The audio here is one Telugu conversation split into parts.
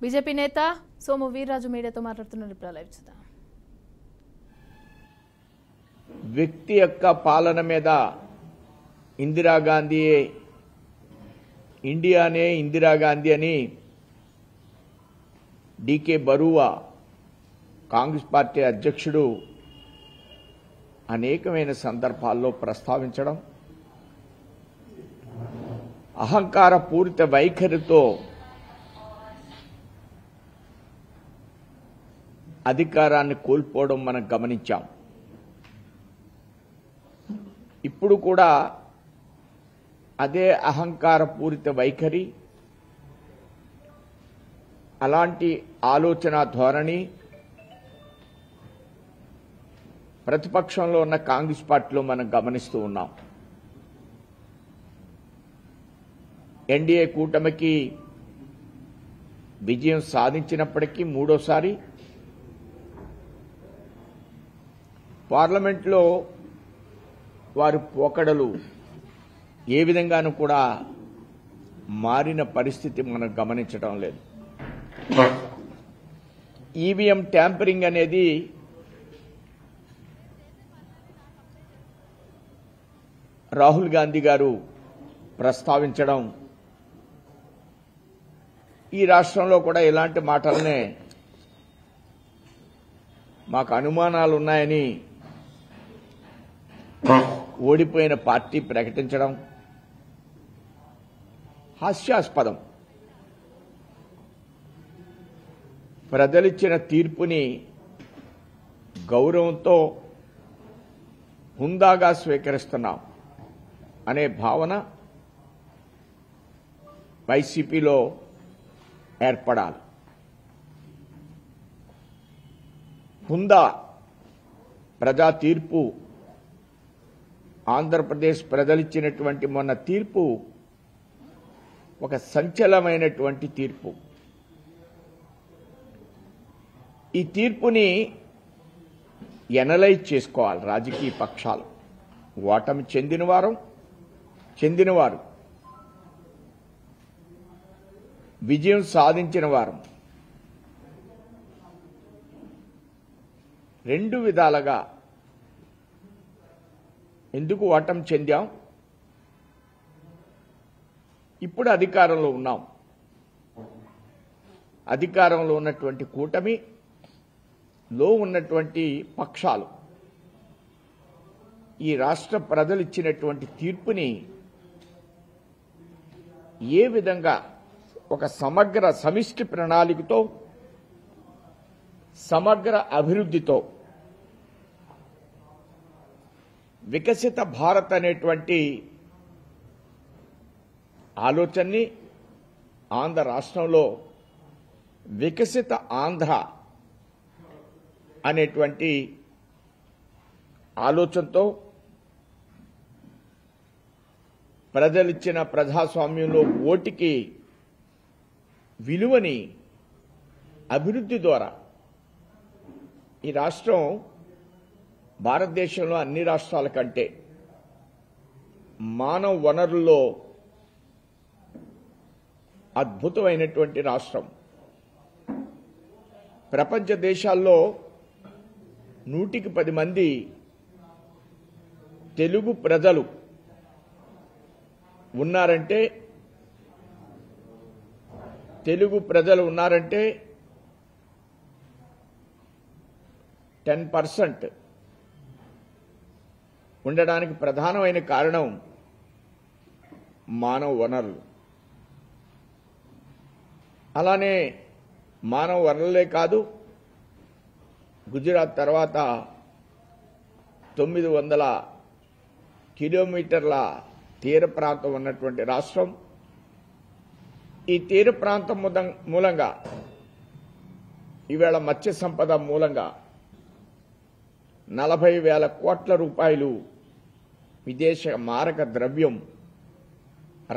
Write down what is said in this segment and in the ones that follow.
బీజేపీ నేత సోము వీర్రాజు మీడియాతో మాట్లాడుతున్నారు. ఇప్పుడు లైవ్ చూద్దాం. వ్యక్తి యొక్క పాలన మీద ఇందిరాగాంధీ ఇండియానే ఇందిరాగాంధీ అని డీకే బరువా కాంగ్రెస్ పార్టీ అధ్యక్షుడు అనేకమైన సందర్భాల్లో ప్రస్తావించడం, అహంకార పూరిత వైఖరితో అధికారాన్ని కోల్పోవడం మనం గమనించాం. ఇప్పుడు కూడా అదే అహంకార పూరిత వైఖరి, అలాంటి ఆలోచన ధోరణి ప్రతిపక్షంలో ఉన్న కాంగ్రెస్ పార్టీలో మనం గమనిస్తూ ఉన్నాం. ఎన్డీఏ కూటమికి విజయం సాధించినప్పటికీ మూడోసారి పార్లమెంట్లో వారి పోకడలు ఏ విధంగానూ కూడా మారిన పరిస్థితి మనం గమనించడం లేదు. ఈవీఎం ట్యాంపరింగ్ అనేది రాహుల్ గాంధీ గారు ప్రస్తావించడం, ఈ రాష్ట్రంలో కూడా ఇలాంటి మాటలనే మాకు అనుమానాలు ఉన్నాయని ఓడిపోయిన పార్టీ ప్రకటించడం హాస్యాస్పదం. ప్రజలిచ్చిన తీర్పుని గౌరవంతో హుందాగా స్వీకరిస్తున్నాం అనే భావన వైసీపీలో ఏర్పడాలి. హుందా ప్రజా తీర్పు, ఆంధ్రప్రదేశ్ ప్రజలిచ్చినటువంటి మొన్న తీర్పు ఒక సంచలనమైనటువంటి తీర్పు. ఈ తీర్పుని ఎనలైజ్ చేసుకోవాలి రాజకీయ పక్షాలు. ఓటమి చెందినవారు, విజయం సాధించిన వారు రెండు విధాలుగా ఎందుకు ఓటమి చెందాం, ఇప్పుడు అధికారంలో ఉన్నాం, అధికారంలో ఉన్నటువంటి కూటమిలో ఉన్నటువంటి పక్షాలు ఈ రాష్ట్ర ప్రజలు ఇచ్చినటువంటి తీర్పుని ఏ విధంగా ఒక సమగ్ర సమిష్టి ప్రణాళికతో, సమగ్ర అభివృద్ధితో వికసిత భారత్ అనేటువంటి ఆలోచనని ఆంధ్ర రాష్ట్రంలో వికసిత ఆంధ్ర అనేటువంటి ఆలోచనతో ప్రజలిచ్చిన ప్రజాస్వామ్యంలో ఓటికి విలువని అభివృద్ధి ద్వారా ఈ రాష్ట్రం భారతదేశంలో అన్ని రాష్ట్రాల కంటే మానవ వనరుల్లో అద్భుతమైనటువంటి రాష్ట్రం. ప్రపంచ దేశాల్లో 100కి 10 మంది తెలుగు ప్రజలు ఉన్నారంటే 10% ఉండడానికి ప్రధానమైన కారణం మానవ వనరులు. అలానే మానవ వనరులే కాదు, గుజరాత్ తర్వాత 900 కిలోమీటర్ల తీర ప్రాంతం ఉన్నటువంటి రాష్ట్రం. ఈ తీర ప్రాంతం మూలంగా ఈవేళ మత్స్య సంపద మూలంగా 40,000 కోట్ల రూపాయలు విదేశ మారక ద్రవ్యం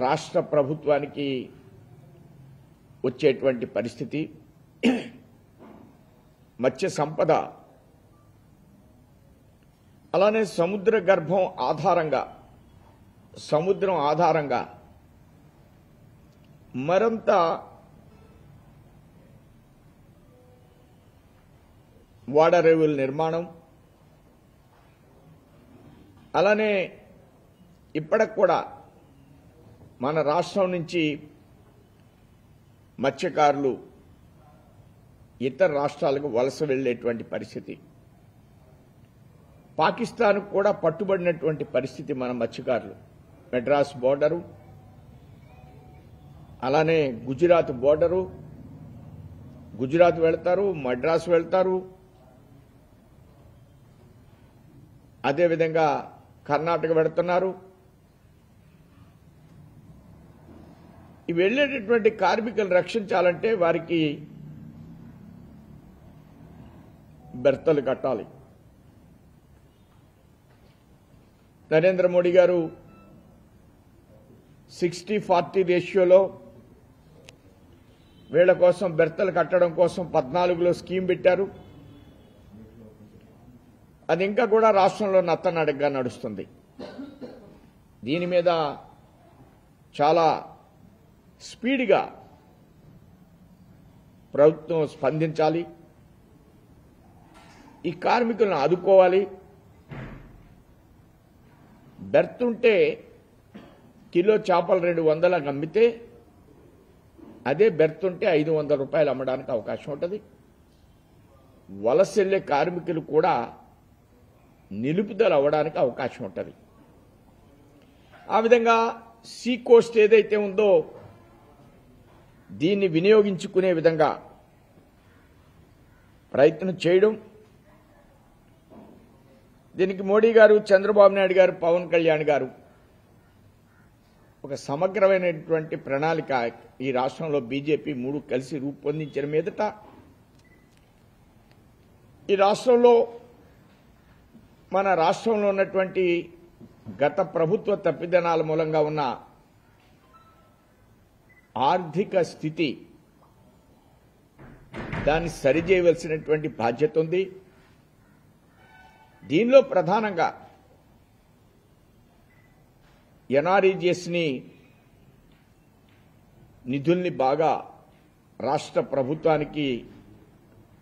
రాష్ట్ర ప్రభుత్వానికి వచ్చేటువంటి పరిస్థితి. మత్స్య సంపద, అలానే సముద్రం ఆధారంగా మరింత ఓడరేవుల నిర్మాణం, అలానే ఇప్పటికి కూడా మన రాష్ట్రం నుంచి మత్స్యకారులు ఇతర రాష్ట్రాలకు వలస వెళ్లేటువంటి పరిస్థితి, పాకిస్తాన్కు కూడా పట్టుబడినటువంటి పరిస్థితి మన మత్స్యకారులు. మెడ్రాస్ బోర్డరు, అలానే గుజరాత్ బోర్డరు, గుజరాత్ వెళ్తారు, మద్రాసు వెళ్తారు, అదేవిధంగా కర్ణాటక వెళుతున్నారు. ఈ వెళ్లేటటువంటి కార్మికులను రక్షించాలంటే వారికి బెర్తలు కట్టాలి. నరేంద్ర మోడీ గారు 60-40 రేషియోలో వీళ్ల కోసం బెర్తలు కట్టడం కోసం 14లో స్కీమ్ పెట్టారు. అది ఇంకా కూడా రాష్ట్రంలో నత్తనడగ్గా నడుస్తుంది. దీని మీద చాలా స్పీడ్గా ప్రభుత్వం స్పందించాలి, ఈ కార్మికులను ఆదుకోవాలి. బెర్తుంటే కిలో చేపలు 200 అమ్మితే అదే బెర్తుంటే 500 రూపాయలు అమ్మడానికి అవకాశం ఉంటుంది. వలస వెళ్లే కార్మికులు కూడా నిలుపుదల అవ్వడానికి అవకాశం ఉంటుంది. ఆ విధంగా సీ కోస్ట్ ఏదైతే ఉందో దీన్ని వినియోగించుకునే విధంగా ప్రయత్నం చేయడం, దీనికి మోడీ గారు, చంద్రబాబు నాయుడు గారు, పవన్ కళ్యాణ్ గారు ఒక సమగ్రమైనటువంటి ప్రణాళిక ఈ రాష్ట్రంలో బీజేపీ 3 కలిసి రూపొందించిన మీదట ఈ రాష్ట్రంలో మన రాష్ట్రంలో ఉన్నటువంటి గత ప్రభుత్వ తప్పిదనాల మూలంగా ఉన్న ఆర్థిక స్థితి దాన్ని సరిచేయవలసినటువంటి బాధ్యత ఉంది. దీనిలో ప్రధానంగా ఎన్ఆర్ఈజీఎస్ని నిధుల్ని బాగా రాష్ట్ర ప్రభుత్వానికి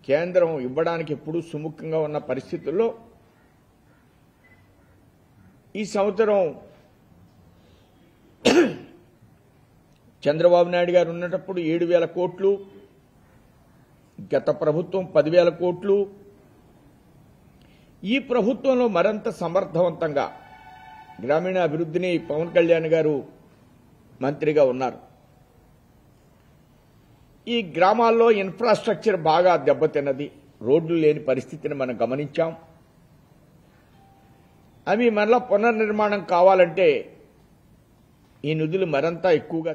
కేంద్రం ఇవ్వడానికి ఎప్పుడూ సుముఖంగా ఉన్న పరిస్థితుల్లో ఈ సంవత్సరం చంద్రబాబు నాయుడు గారు ఉన్నప్పుడు 7,000 కోట్లు, గత ప్రభుత్వం 10,000 కోట్లు. ఈ ప్రభుత్వంలో మరింత సమర్థవంతంగా గ్రామీణ అభివృద్ధిని పవన్ కళ్యాణ్ గారు మంత్రిగా ఉన్నారు. ఈ గ్రామాల్లో ఇన్ఫ్రాస్ట్రక్చర్ బాగా దెబ్బతిన్నది, రోడ్లు లేని పరిస్థితిని మనం గమనించాం. అవి మరలా పునర్నిర్మాణం కావాలంటే ఈ నిధులు మరింత ఎక్కువగా